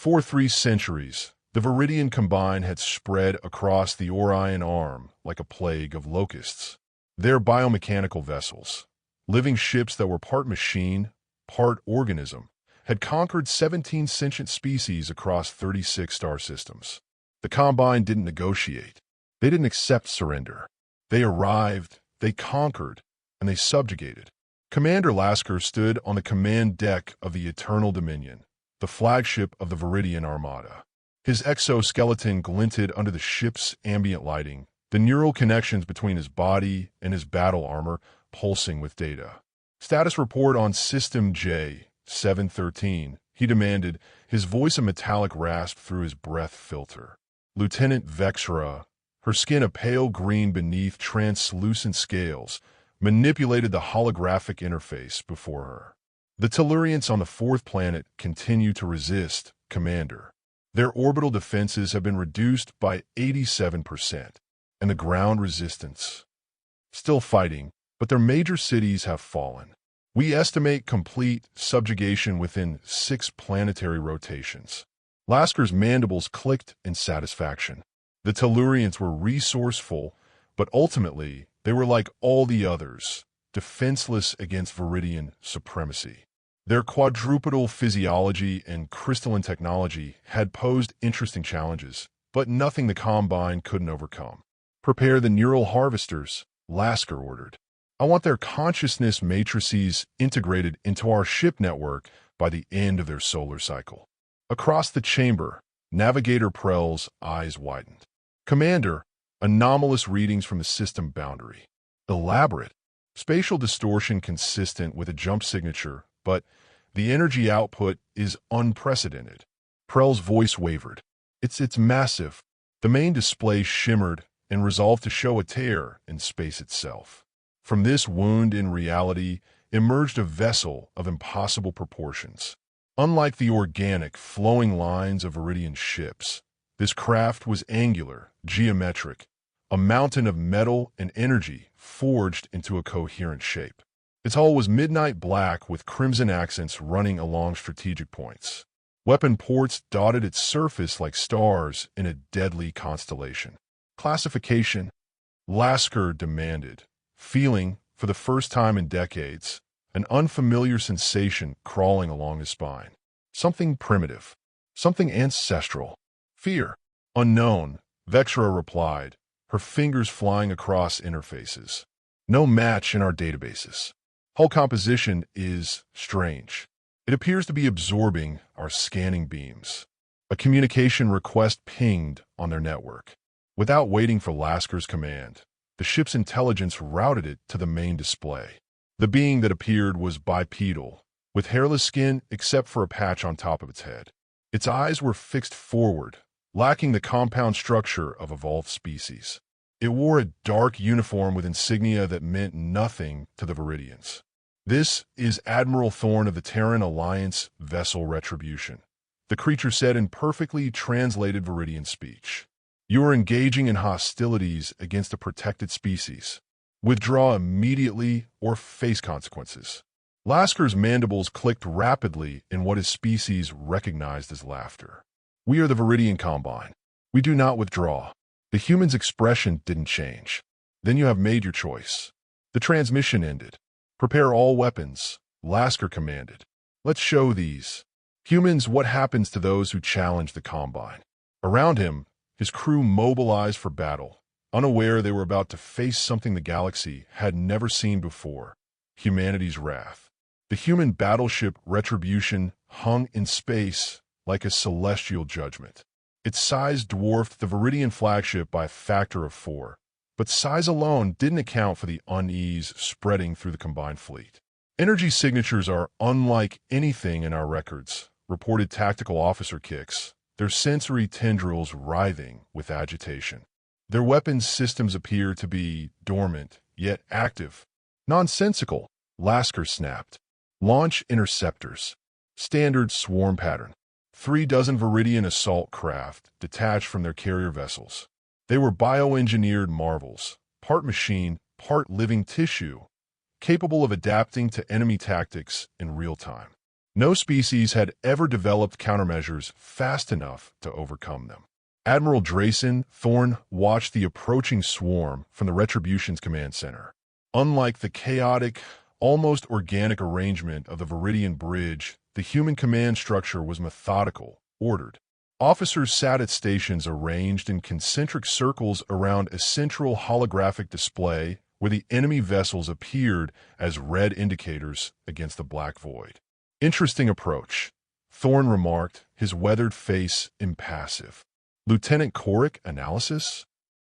For 3 centuries, the Viridian Combine had spread across the Orion Arm like a plague of locusts. Their biomechanical vessels, living ships that were part machine, part organism, had conquered 17 sentient species across 36 star systems. The Combine didn't negotiate. They didn't accept surrender. They arrived, they conquered, and they subjugated. Commander Lasker stood on the command deck of the Eternal Dominion, the flagship of the Viridian Armada. His exoskeleton glinted under the ship's ambient lighting, the neural connections between his body and his battle armor pulsing with data. Status report on System J-713, he demanded, his voice a metallic rasp through his breath filter. Lieutenant Vexra, her skin a pale green beneath translucent scales, manipulated the holographic interface before her. The Tellurians on the fourth planet continue to resist, Commander. Their orbital defenses have been reduced by 87%, and the ground resistance. Still fighting, but their major cities have fallen. We estimate complete subjugation within 6 planetary rotations. Lasker's mandibles clicked in satisfaction. The Tellurians were resourceful, but ultimately they were like all the others, defenseless against Viridian supremacy. Their quadrupedal physiology and crystalline technology had posed interesting challenges, but nothing the Combine couldn't overcome. Prepare the neural harvesters, Lasker ordered. I want their consciousness matrices integrated into our ship network by the end of their solar cycle. Across the chamber, Navigator Prell's eyes widened. Commander, anomalous readings from the system boundary. Elaborate. Spatial distortion consistent with a jump signature, but the energy output is unprecedented. Prell's voice wavered. It's massive. The main display shimmered and resolved to show a tear in space itself. From this wound in reality emerged a vessel of impossible proportions. Unlike the organic, flowing lines of Viridian ships, this craft was angular, geometric, a mountain of metal and energy forged into a coherent shape. Its hull was midnight black with crimson accents running along strategic points. Weapon ports dotted its surface like stars in a deadly constellation. Classification, Lasker demanded, feeling, for the first time in decades, an unfamiliar sensation crawling along his spine. Something primitive, something ancestral. Fear. Unknown, Vexra replied, her fingers flying across interfaces. No match in our databases. Hull composition is strange. It appears to be absorbing our scanning beams. A communication request pinged on their network. Without waiting for Lasker's command, the ship's intelligence routed it to the main display. The being that appeared was bipedal, with hairless skin except for a patch on top of its head. Its eyes were fixed forward, lacking the compound structure of evolved species. It wore a dark uniform with insignia that meant nothing to the Viridians. This is Admiral Thorn of the Terran Alliance vessel Retribution, the creature said in perfectly translated Viridian speech. You are engaging in hostilities against a protected species. Withdraw immediately or face consequences. Lasker's mandibles clicked rapidly in what his species recognized as laughter. We are the Viridian Combine. We do not withdraw. The human's expression didn't change. Then you have made your choice. The transmission ended. Prepare all weapons, Lasker commanded. Let's show these humans what happens to those who challenge the Combine. Around him, his crew mobilized for battle, unaware they were about to face something the galaxy had never seen before, humanity's wrath. The human battleship Retribution hung in space like a celestial judgment. Its size dwarfed the Viridian flagship by a factor of 4, but size alone didn't account for the unease spreading through the combined fleet. Energy signatures are unlike anything in our records, reported Tactical Officer Kix, their sensory tendrils writhing with agitation. Their weapons systems appear to be dormant, yet active. Nonsensical, Lasker snapped. Launch interceptors. Standard swarm pattern. 3 dozen Viridian assault craft detached from their carrier vessels. They were bioengineered marvels, part machine, part living tissue, capable of adapting to enemy tactics in real time. No species had ever developed countermeasures fast enough to overcome them. Admiral Drayson Thorne watched the approaching swarm from the Retribution's command center. Unlike the chaotic, almost organic arrangement of the Viridian Bridge, the human command structure was methodical, ordered. Officers sat at stations arranged in concentric circles around a central holographic display where the enemy vessels appeared as red indicators against the black void. Interesting approach, Thorne remarked, his weathered face impassive. Lieutenant Korik, analysis?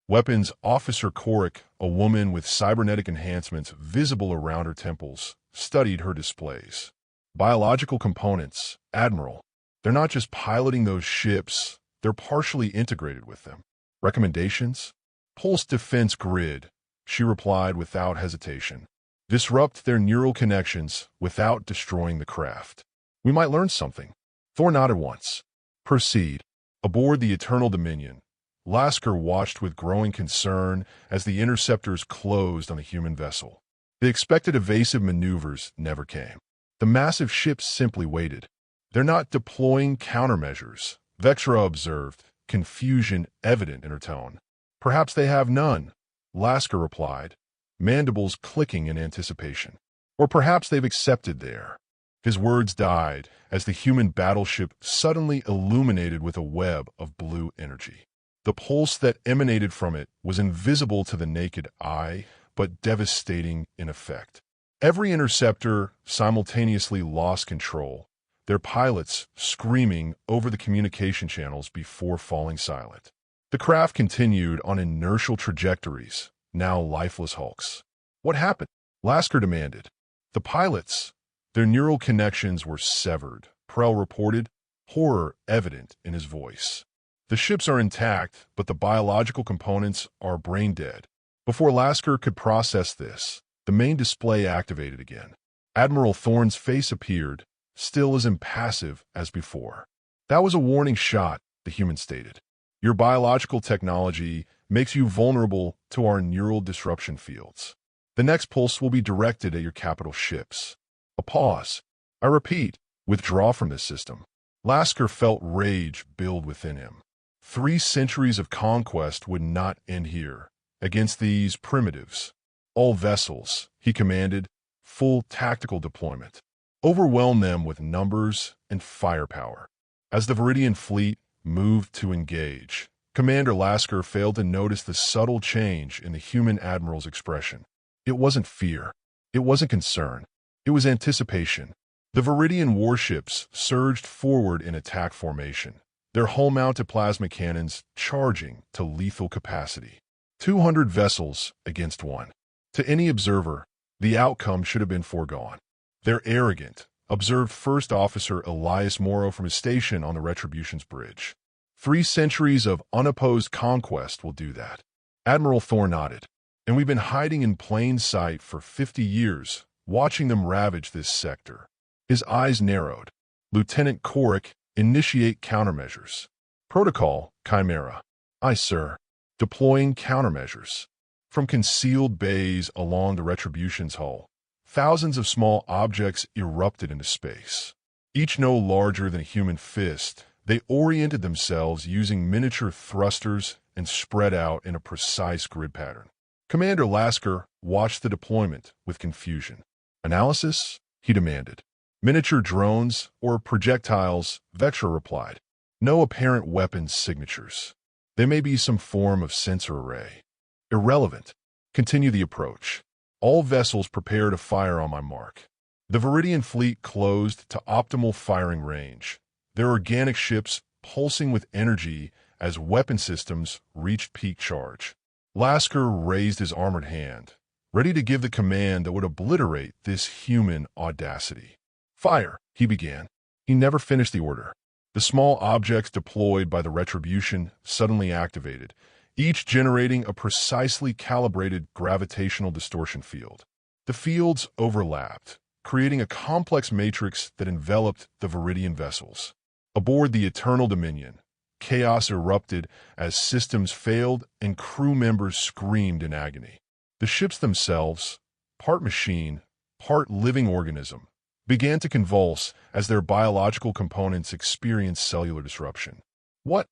Weapons Officer Korik, a woman with cybernetic enhancements visible around her temples, studied her displays. Biological components, Admiral. They're not just piloting those ships, they're partially integrated with them. Recommendations? Pulse defense grid, she replied without hesitation. Disrupt their neural connections without destroying the craft. We might learn something. Thor nodded once. Proceed. Aboard the Eternal Dominion, Lasker watched with growing concern as the interceptors closed on the human vessel. The expected evasive maneuvers never came. The massive ships simply waited. They're not deploying countermeasures, Vexra observed, confusion evident in her tone. Perhaps they have none, Lasker replied, mandibles clicking in anticipation. Or perhaps they've accepted their. His words died as the human battleship suddenly illuminated with a web of blue energy. The pulse that emanated from it was invisible to the naked eye, but devastating in effect. Every interceptor simultaneously lost control, their pilots screaming over the communication channels before falling silent. The craft continued on inertial trajectories, now lifeless hulks. What happened? Lasker demanded. The pilots. Their neural connections were severed, Prell reported, horror evident in his voice. The ships are intact, but the biological components are brain-dead. Before Lasker could process this, the main display activated again. Admiral Thorne's face appeared, still as impassive as before. That was a warning shot, the human stated. Your biological technology makes you vulnerable to our neural disruption fields. The next pulse will be directed at your capital ships. A pause. I repeat, withdraw from this system. Lasker felt rage build within him. 3 centuries of conquest would not end here. Against these primitives. All vessels, he commanded, full tactical deployment. Overwhelm them with numbers and firepower. As the Viridian fleet moved to engage, Commander Lasker failed to notice the subtle change in the human admiral's expression. It wasn't fear. It wasn't concern. It was anticipation. The Viridian warships surged forward in attack formation, their hull-mounted plasma cannons charging to lethal capacity. 200 vessels against 1. To any observer, the outcome should have been foregone. They're arrogant, observed First Officer Elias Morrow from his station on the Retribution's bridge. 3 centuries of unopposed conquest will do that. Admiral Thorne nodded. And we've been hiding in plain sight for 50 years, watching them ravage this sector. His eyes narrowed. Lieutenant Korik, initiate countermeasures. Protocol, Chimera. Aye, sir. Deploying countermeasures. From concealed bays along the Retribution's hull, thousands of small objects erupted into space. Each no larger than a human fist, they oriented themselves using miniature thrusters and spread out in a precise grid pattern. Commander Lasker watched the deployment with confusion. Analysis? He demanded. Miniature drones or projectiles, Vexra replied. No apparent weapons signatures. They may be some form of sensor array. Irrelevant. Continue the approach. All vessels prepare to fire on my mark. The Viridian fleet closed to optimal firing range, their organic ships pulsing with energy as weapon systems reached peak charge. Lasker raised his armored hand, ready to give the command that would obliterate this human audacity. Fire, he began. He never finished the order. The small objects deployed by the Retribution suddenly activated, each generating a precisely calibrated gravitational distortion field. The fields overlapped, creating a complex matrix that enveloped the Viridian vessels. Aboard the Eternal Dominion, chaos erupted as systems failed and crew members screamed in agony. The ships themselves, part machine, part living organism, began to convulse as their biological components experienced cellular disruption. "What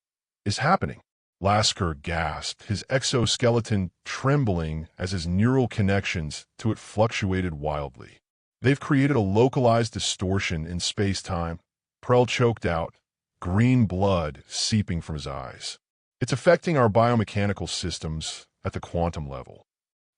is happening?" Lasker gasped, his exoskeleton trembling as his neural connections to it fluctuated wildly. "They've created a localized distortion in space-time," Prell choked out, green blood seeping from his eyes. "It's affecting our biomechanical systems at the quantum level."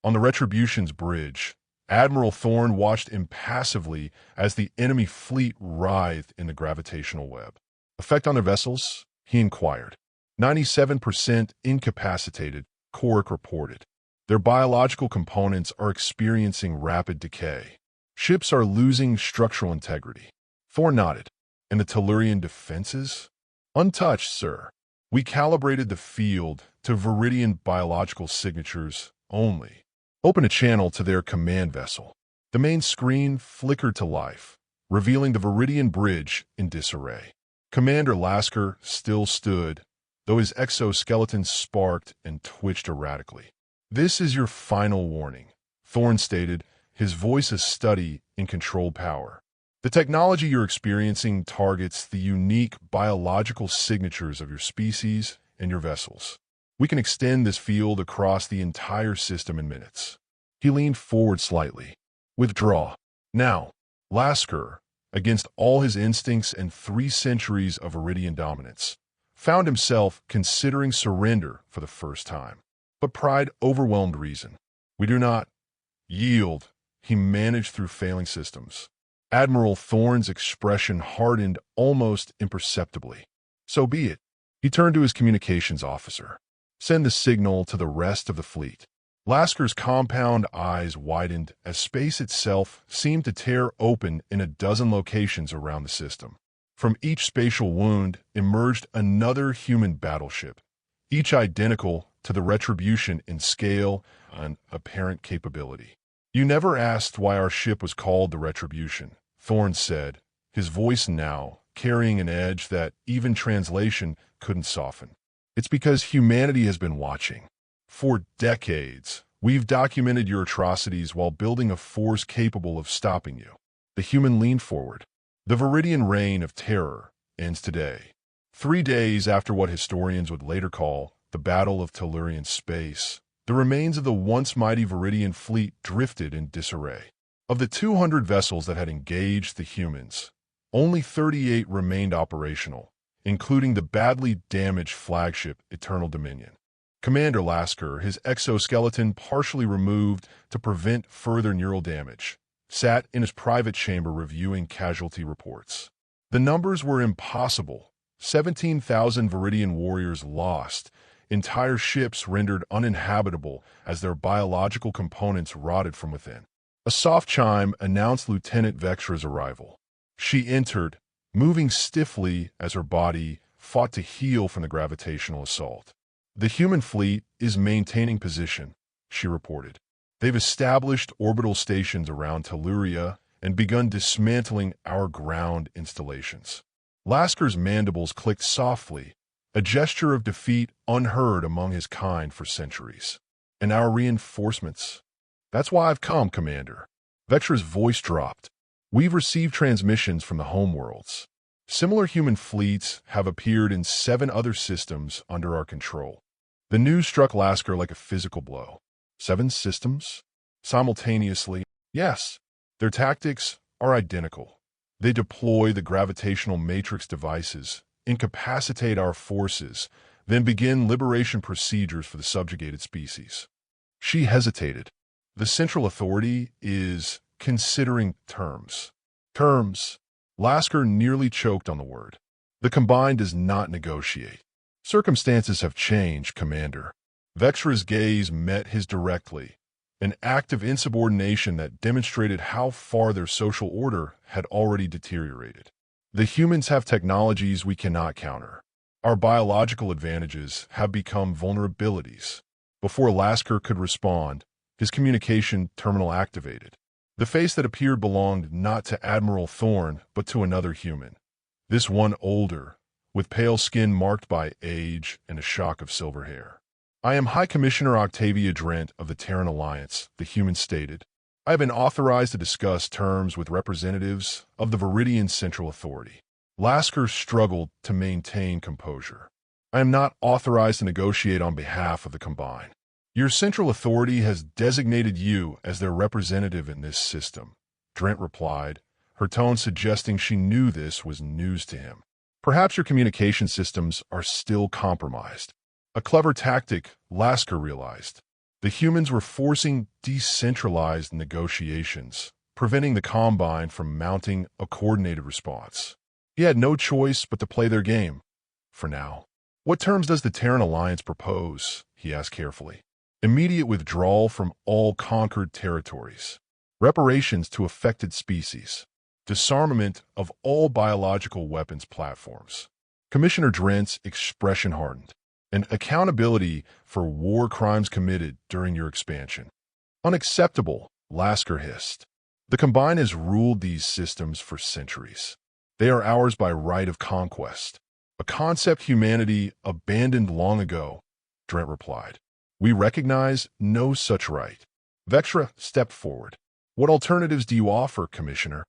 On the Retribution's bridge, Admiral Thorne watched impassively as the enemy fleet writhed in the gravitational web. "Effect on their vessels?" he inquired. 97% incapacitated, Korik reported. "Their biological components are experiencing rapid decay. Ships are losing structural integrity." Thorne nodded. "And the Tellurian defenses?" "Untouched, sir. We calibrated the field to Viridian biological signatures only." "Open a channel to their command vessel." The main screen flickered to life, revealing the Viridian bridge in disarray. Commander Lasker still stood, though his exoskeleton sparked and twitched erratically. "This is your final warning," Thorne stated, his voice a study in controlled power. "The technology you're experiencing targets the unique biological signatures of your species and your vessels. We can extend this field across the entire system in minutes." He leaned forward slightly. "Withdraw. Now." Lasker, against all his instincts and 3 centuries of Iridian dominance, found himself considering surrender for the first time. But pride overwhelmed reason. "We do not yield," he managed through failing systems. Admiral Thorne's expression hardened almost imperceptibly. "So be it." He turned to his communications officer. "Send the signal to the rest of the fleet." Lasker's compound eyes widened as space itself seemed to tear open in a dozen locations around the system. From each spatial wound emerged another human battleship, each identical to the Retribution in scale and apparent capability. "You never asked why our ship was called the Retribution," Thorne said, his voice now carrying an edge that even translation couldn't soften. "It's because humanity has been watching. For decades, we've documented your atrocities while building a force capable of stopping you." The human leaned forward. "The Viridian reign of terror ends today." 3 days after what historians would later call the Battle of Tellurian Space, the remains of the once mighty Viridian fleet drifted in disarray. Of the 200 vessels that had engaged the humans, only 38 remained operational, including the badly damaged flagship Eternal Dominion. Commander Lasker, his exoskeleton partially removed to prevent further neural damage, sat in his private chamber reviewing casualty reports. The numbers were impossible. 17,000 Viridian warriors lost, entire ships rendered uninhabitable as their biological components rotted from within. A soft chime announced Lieutenant Vextra's arrival. She entered, moving stiffly as her body fought to heal from the gravitational assault. "The human fleet is maintaining position," she reported. "They've established orbital stations around Telluria and begun dismantling our ground installations." Lasker's mandibles clicked softly, a gesture of defeat unheard among his kind for centuries. "And our reinforcements?" "That's why I've come, Commander." Vextra's voice dropped. "We've received transmissions from the homeworlds. Similar human fleets have appeared in 7 other systems under our control." The news struck Lasker like a physical blow. 7 systems? Simultaneously? Yes. Their tactics are identical. They deploy the gravitational matrix devices, incapacitate our forces, then begin liberation procedures for the subjugated species. She hesitated. "The Central Authority is considering terms." "Terms?" Lasker nearly choked on the word. "The Combined does not negotiate." "Circumstances have changed, Commander." Vextra's gaze met his directly, an act of insubordination that demonstrated how far their social order had already deteriorated. "The humans have technologies we cannot counter. Our biological advantages have become vulnerabilities." Before Lasker could respond, his communication terminal activated. The face that appeared belonged not to Admiral Thorne, but to another human. This one older, with pale skin marked by age and a shock of silver hair. "I am High Commissioner Octavia Drent of the Terran Alliance," the human stated, I have been authorized to discuss terms with representatives of the Viridian Central Authority. Lasker struggled to maintain composure. I am not authorized to negotiate on behalf of the Combine. Your Central Authority has designated you as their representative in this system, Drent replied, her tone suggesting she knew this was news to him. Perhaps your communication systems are still compromised. A clever tactic, Lasker realized. The humans were forcing decentralized negotiations, preventing the Combine from mounting a coordinated response. He had no choice but to play their game, for now. What terms does the Terran Alliance propose? He asked carefully. Immediate withdrawal from all conquered territories. Reparations to affected species. Disarmament of all biological weapons platforms. Commissioner Drent's expression hardened. And accountability for war crimes committed during your expansion. Unacceptable, Lasker hissed. The Combine has ruled these systems for centuries. They are ours by right of conquest. A concept humanity abandoned long ago, Drent replied. We recognize no such right. Vexra stepped forward. What alternatives do you offer, Commissioner?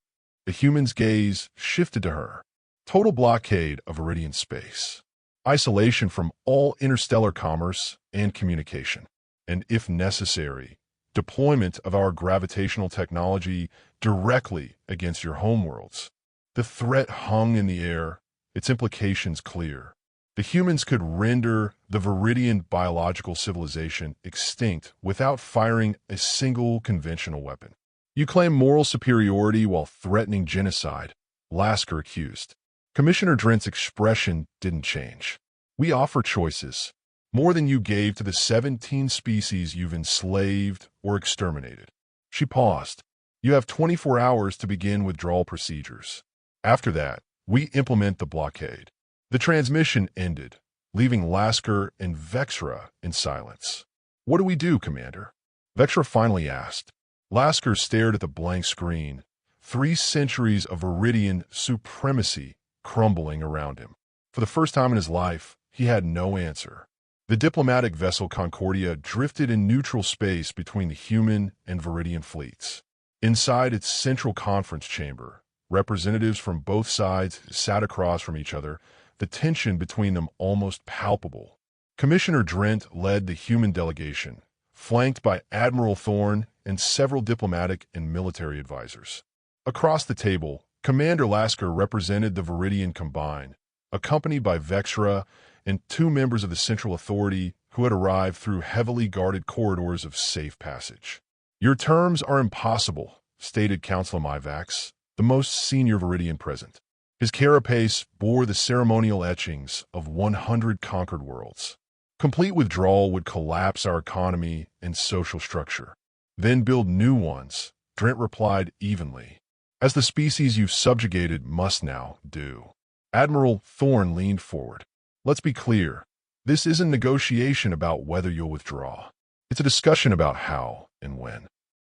The human's gaze shifted to her. Total blockade of Viridian space. Isolation from all interstellar commerce and communication, and if necessary, deployment of our gravitational technology directly against your homeworlds. The threat hung in the air, its implications clear. The humans could render the Viridian biological civilization extinct without firing a single conventional weapon. You claim moral superiority while threatening genocide, Lasker accused. Commissioner Drent's expression didn't change. We offer choices, more than you gave to the 17 species you've enslaved or exterminated. She paused. You have 24 hours to begin withdrawal procedures. After that, we implement the blockade. The transmission ended, leaving Lasker and Vexra in silence. What do we do, Commander? Vexra finally asked. Lasker stared at the blank screen, 3 centuries of Viridian supremacy crumbling around him. For the first time in his life, he had no answer. The diplomatic vessel Concordia drifted in neutral space between the human and Viridian fleets. Inside its central conference chamber, representatives from both sides sat across from each other, the tension between them almost palpable. Commissioner Drent led the human delegation, flanked by Admiral Thorne and several diplomatic and military advisors. Across the table, Commander Lasker represented the Viridian Combine, accompanied by Vexra and 2 members of the Central Authority who had arrived through heavily guarded corridors of safe passage. Your terms are impossible, stated Councilor Myvax, the most senior Viridian present. His carapace bore the ceremonial etchings of 100 conquered worlds. Complete withdrawal would collapse our economy and social structure. Then build new ones, Drent replied evenly, as the species you've subjugated must now do. Admiral Thorne leaned forward. Let's be clear. This isn't negotiation about whether you'll withdraw. It's a discussion about how and when.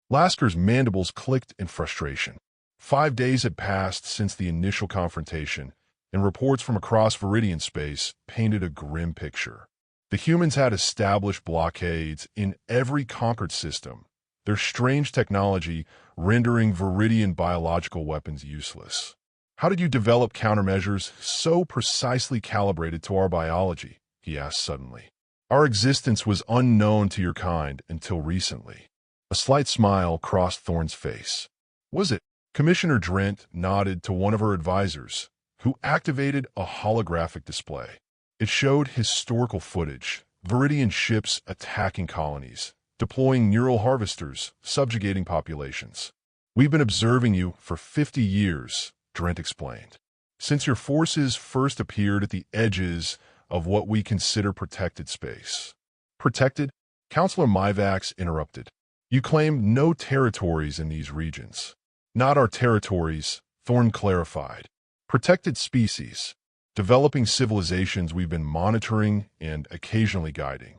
Lasker's mandibles clicked in frustration. 5 days had passed since the initial confrontation, and reports from across Viridian space painted a grim picture. The humans had established blockades in every conquered system, their strange technology rendering Viridian biological weapons useless. How did you develop countermeasures so precisely calibrated to our biology? He asked suddenly. Our existence was unknown to your kind until recently. A slight smile crossed Thorne's face. Was it? Commissioner Drent nodded to one of her advisors, who activated a holographic display. It showed historical footage, Viridian ships attacking colonies, deploying neural harvesters, subjugating populations. We've been observing you for 50 years, Drent explained. Since your forces first appeared at the edges of what we consider protected space. Protected? Councilor Myvax interrupted. You claim no territories in these regions. Not our territories, Thorne clarified. Protected species. Developing civilizations we've been monitoring and occasionally guiding.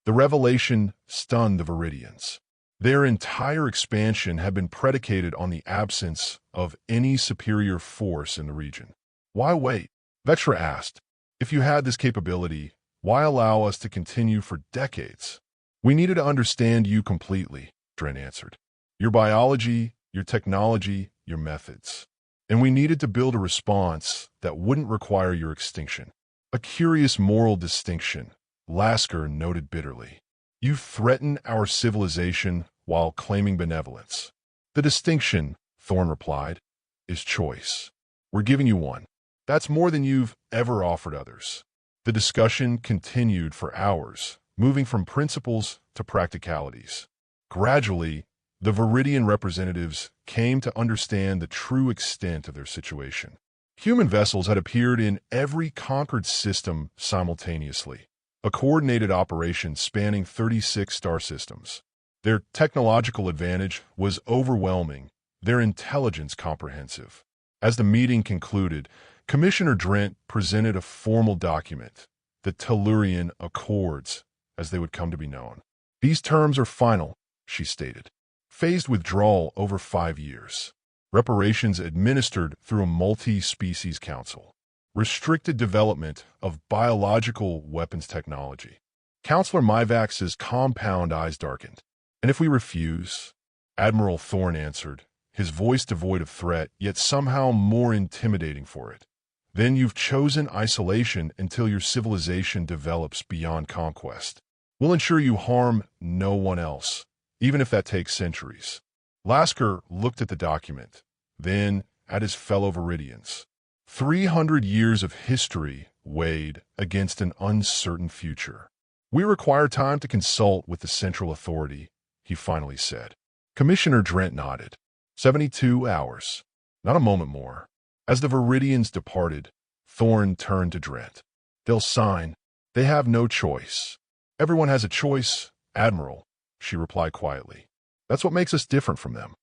The revelation stunned the Viridians. Their entire expansion had been predicated on the absence of any superior force in the region. Why wait? Vexra asked. If you had this capability, why allow us to continue for decades? We needed to understand you completely, Drent answered. Your biology, your technology, your methods. And we needed to build a response that wouldn't require your extinction. A curious moral distinction, Lasker noted bitterly. You threaten our civilization while claiming benevolence. The distinction, Thorne replied, is choice. We're giving you one. That's more than you've ever offered others. The discussion continued for hours, moving from principles to practicalities. Gradually, the Viridian representatives came to understand the true extent of their situation. Human vessels had appeared in every conquered system simultaneously, a coordinated operation spanning 36 star systems. Their technological advantage was overwhelming, their intelligence comprehensive. As the meeting concluded, Commissioner Drent presented a formal document, the Tellurian Accords, as they would come to be known. These terms are final, she stated. Phased withdrawal over 5 years. Reparations administered through a multi-species council. Restricted development of biological weapons technology. Counselor Myvax's compound eyes darkened. And if we refuse? Admiral Thorne answered, his voice devoid of threat, yet somehow more intimidating for it. Then you've chosen isolation until your civilization develops beyond conquest. We'll ensure you harm no one else, even if that takes centuries. Lasker looked at the document, then at his fellow Viridians. 300 years of history weighed against an uncertain future. We require time to consult with the central authority, he finally said. Commissioner Drent nodded. 72 hours. Not a moment more. As the Viridians departed, Thorne turned to Drent. They'll sign. They have no choice. Everyone has a choice, Admiral, she replied quietly. That's what makes us different from them.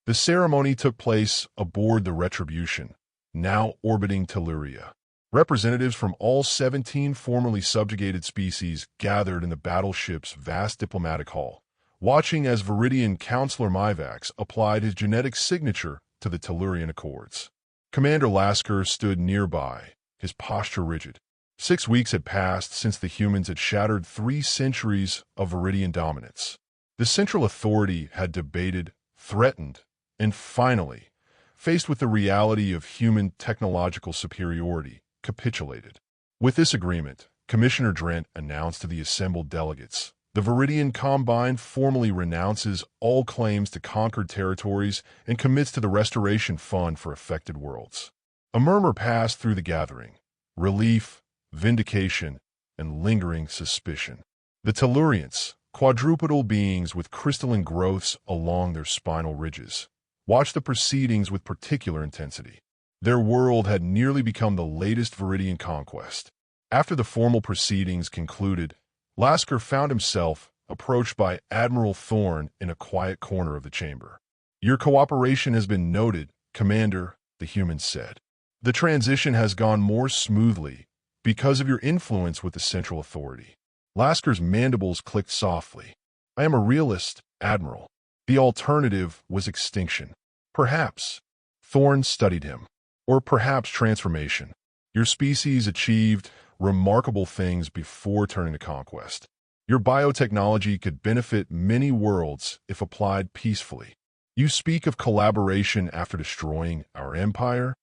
The ceremony took place aboard the Retribution, now orbiting Telluria. Representatives from all 17 formerly subjugated species gathered in the battleship's vast diplomatic hall, watching as Viridian Counselor Myvax applied his genetic signature to the Tellurian Accords. Commander Lasker stood nearby, his posture rigid. 6 weeks had passed since the humans had shattered 3 centuries of Viridian dominance. The Central Authority had debated, threatened, and finally, faced with the reality of human technological superiority, capitulated. With this agreement, Commissioner Drent announced to the assembled delegates, the Viridian Combine formally renounces all claims to conquered territories and commits to the Restoration Fund for Affected Worlds. A murmur passed through the gathering, relief, vindication, and lingering suspicion. The Tellurians, quadrupedal beings with crystalline growths along their spinal ridges, watched the proceedings with particular intensity. Their world had nearly become the latest Viridian conquest. After the formal proceedings concluded, Lasker found himself approached by Admiral Thorne in a quiet corner of the chamber. Your cooperation has been noted, Commander, the human said. The transition has gone more smoothly because of your influence with the Central Authority. Lasker's mandibles clicked softly. I am a realist, Admiral. The alternative was extinction. Perhaps. Thorne studied him. Or perhaps transformation. Your species achieved remarkable things before turning to conquest. Your biotechnology could benefit many worlds if applied peacefully. You speak of collaboration after destroying our empire.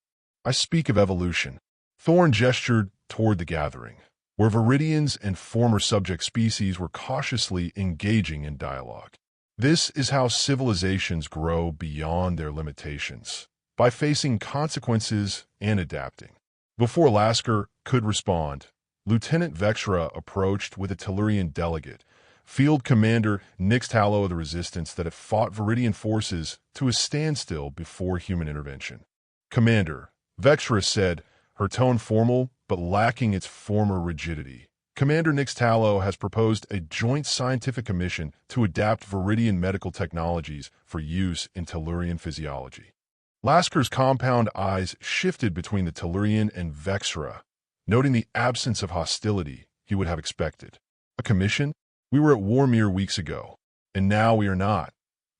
I speak of evolution. Thorne gestured toward the gathering, where Viridians and former subject species were cautiously engaging in dialogue. This is how civilizations grow beyond their limitations, by facing consequences and adapting. Before Lasker could respond, Lieutenant Vexra approached with a Tellurian delegate, Field Commander Nixtallo of the Resistance that had fought Viridian forces to a standstill before human intervention. Commander, Vexra said, her tone formal but lacking its former rigidity. Commander Nixtallo has proposed a joint scientific commission to adapt Viridian medical technologies for use in Tellurian physiology. Lasker's compound eyes shifted between the Tellurian and Vexra, noting the absence of hostility he would have expected. A commission? We were at war mere weeks ago, and now we are not.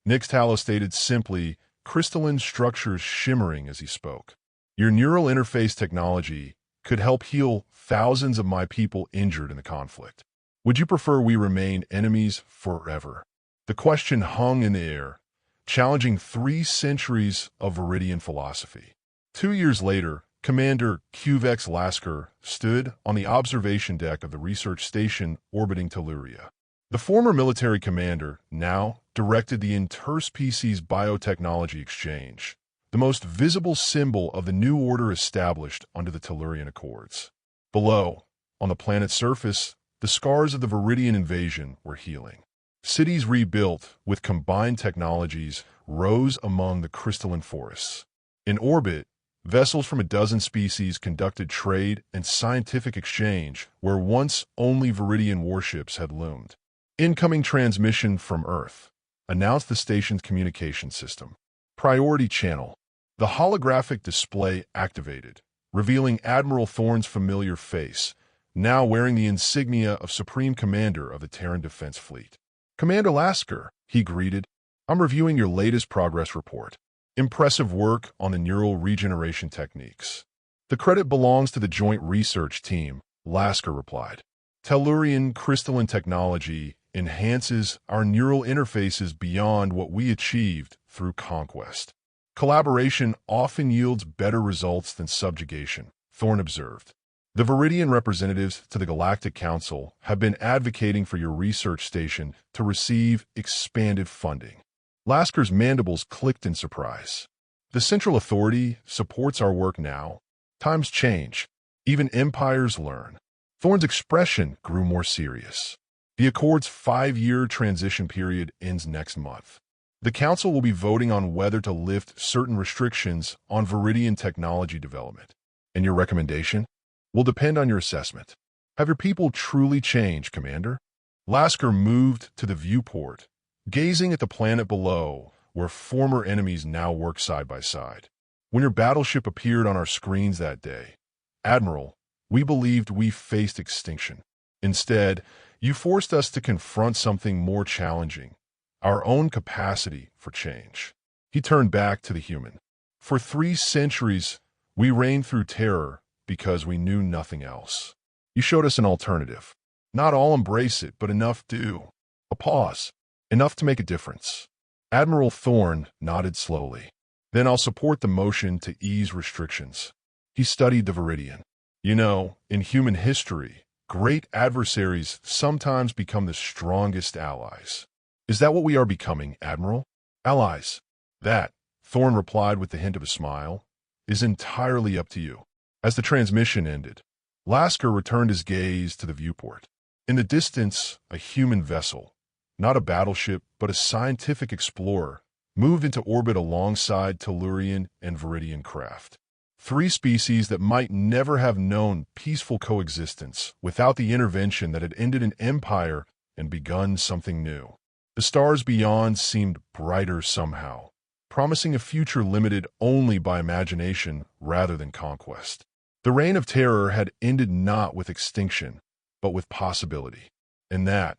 Nixtallo stated simply, crystalline structures shimmering as he spoke. Your neural interface technology could help heal thousands of my people injured in the conflict. Would you prefer we remain enemies forever? The question hung in the air, challenging 3 centuries of Viridian philosophy. 2 years later, Commander Qvex Lasker stood on the observation deck of the research station orbiting Telluria. The former military commander now directed the interspecies biotechnology exchange, the most visible symbol of the new order established under the Tellurian Accords. Below, on the planet's surface, the scars of the Viridian invasion were healing. Cities rebuilt with combined technologies rose among the crystalline forests. In orbit, vessels from a dozen species conducted trade and scientific exchange where once only Viridian warships had loomed. Incoming transmission from Earth announced the station's communication system. Priority channel. The holographic display activated, revealing Admiral Thorne's familiar face, now wearing the insignia of Supreme Commander of the Terran Defense Fleet. "Commander Lasker," he greeted, "I'm reviewing your latest progress report. Impressive work on the neural regeneration techniques." "The credit belongs to the joint research team," Lasker replied. "Tellurian crystalline technology enhances our neural interfaces beyond what we achieved through conquest. Collaboration often yields better results than subjugation," Thorne observed. "The Viridian representatives to the Galactic Council have been advocating for your research station to receive expanded funding." Lasker's mandibles clicked in surprise. "The Central Authority supports our work now. Times change. Even empires learn." Thorne's expression grew more serious. "The Accord's 5-year transition period ends next month. The Council will be voting on whether to lift certain restrictions on Viridian technology development. And your recommendation will depend on your assessment. Have your people truly changed, Commander?" Lasker moved to the viewport, gazing at the planet below, where former enemies now work side by side. "When your battleship appeared on our screens that day, Admiral, we believed we faced extinction. Instead, you forced us to confront something more challenging, our own capacity for change." He turned back to the human. "For 3 centuries, we reigned through terror because we knew nothing else. You showed us an alternative. Not all embrace it, but enough do." A pause. "Enough to make a difference." Admiral Thorne nodded slowly. "Then I'll support the motion to ease restrictions." He studied the Viridian. "You know, in human history, great adversaries sometimes become the strongest allies. Is that what we are becoming, Admiral?" "Allies. That," Thorne replied with the hint of a smile, "is entirely up to you." As the transmission ended, Lasker returned his gaze to the viewport. In the distance, a human vessel, not a battleship but a scientific explorer, moved into orbit alongside Tellurian and Viridian craft. 3 species that might never have known peaceful coexistence without the intervention that had ended an empire and begun something new. The stars beyond seemed brighter somehow, promising a future limited only by imagination rather than conquest. The reign of terror had ended not with extinction, but with possibility. And that,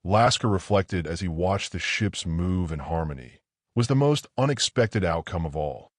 Lasker reflected as he watched the ships move in harmony, was the most unexpected outcome of all.